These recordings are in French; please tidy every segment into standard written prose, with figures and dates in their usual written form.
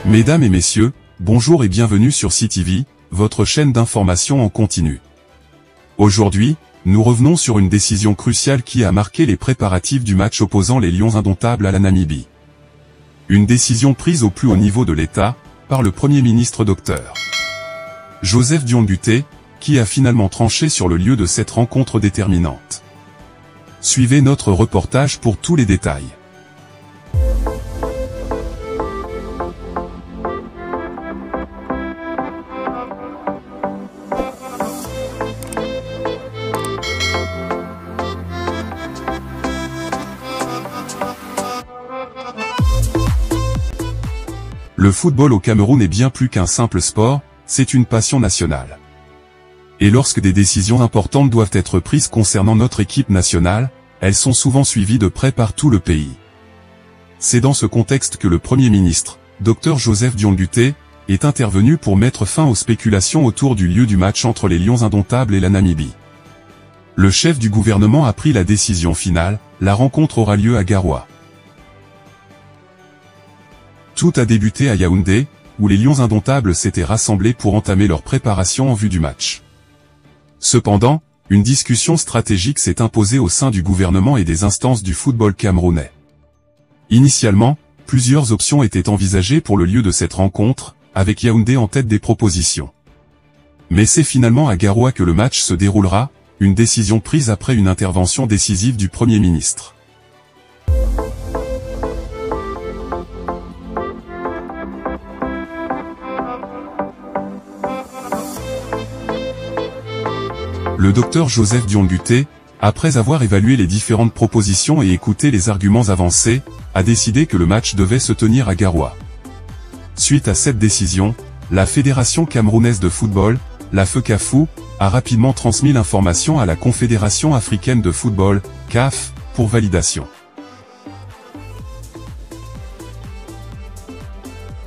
Mesdames et messieurs, bonjour et bienvenue sur CTV, votre chaîne d'information en continu. Aujourd'hui, nous revenons sur une décision cruciale qui a marqué les préparatifs du match opposant les Lions indomptables à la Namibie. Une décision prise au plus haut niveau de l'État, par le Premier ministre Dr Joseph Dion-Butté, qui a finalement tranché sur le lieu de cette rencontre déterminante. Suivez notre reportage pour tous les détails. Le football au Cameroun est bien plus qu'un simple sport, c'est une passion nationale. Et lorsque des décisions importantes doivent être prises concernant notre équipe nationale, elles sont souvent suivies de près par tout le pays. C'est dans ce contexte que le Premier ministre, Dr Joseph Dion-Butté, est intervenu pour mettre fin aux spéculations autour du lieu du match entre les Lions indomptables et la Namibie. Le chef du gouvernement a pris la décision finale, la rencontre aura lieu à Garoua. Tout a débuté à Yaoundé, où les Lions indomptables s'étaient rassemblés pour entamer leur préparation en vue du match. Cependant, une discussion stratégique s'est imposée au sein du gouvernement et des instances du football camerounais. Initialement, plusieurs options étaient envisagées pour le lieu de cette rencontre, avec Yaoundé en tête des propositions. Mais c'est finalement à Garoua que le match se déroulera, une décision prise après une intervention décisive du Premier ministre. Le docteur Joseph Dion-Butté, après avoir évalué les différentes propositions et écouté les arguments avancés, a décidé que le match devait se tenir à Garoua. Suite à cette décision, la Fédération camerounaise de football, la FECAFOOT, a rapidement transmis l'information à la Confédération africaine de football, CAF, pour validation.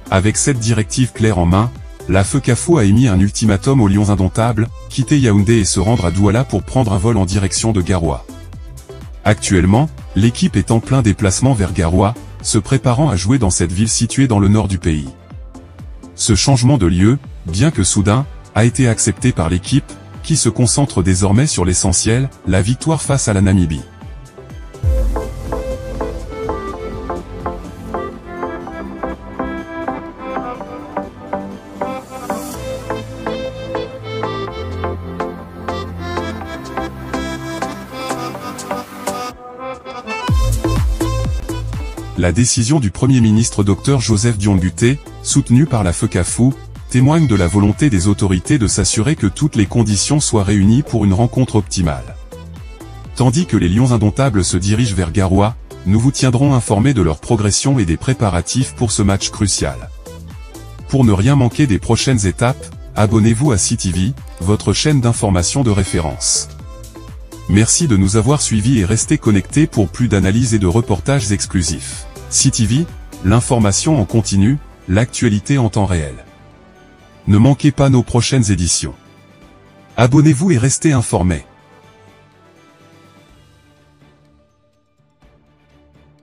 Avec cette directive claire en main, la FECAFOOT a émis un ultimatum aux Lions indomptables, quitter Yaoundé et se rendre à Douala pour prendre un vol en direction de Garoua. Actuellement, l'équipe est en plein déplacement vers Garoua, se préparant à jouer dans cette ville située dans le nord du pays. Ce changement de lieu, bien que soudain, a été accepté par l'équipe, qui se concentre désormais sur l'essentiel, la victoire face à la Namibie. La décision du Premier ministre Dr Joseph Dion-Butté, soutenue par la FECAFOOT, témoigne de la volonté des autorités de s'assurer que toutes les conditions soient réunies pour une rencontre optimale. Tandis que les Lions indomptables se dirigent vers Garoua, nous vous tiendrons informés de leur progression et des préparatifs pour ce match crucial. Pour ne rien manquer des prochaines étapes, abonnez-vous à CTV, votre chaîne d'information de référence. Merci de nous avoir suivis et restez connectés pour plus d'analyses et de reportages exclusifs. CTV, l'information en continu, l'actualité en temps réel. Ne manquez pas nos prochaines éditions. Abonnez-vous et restez informés.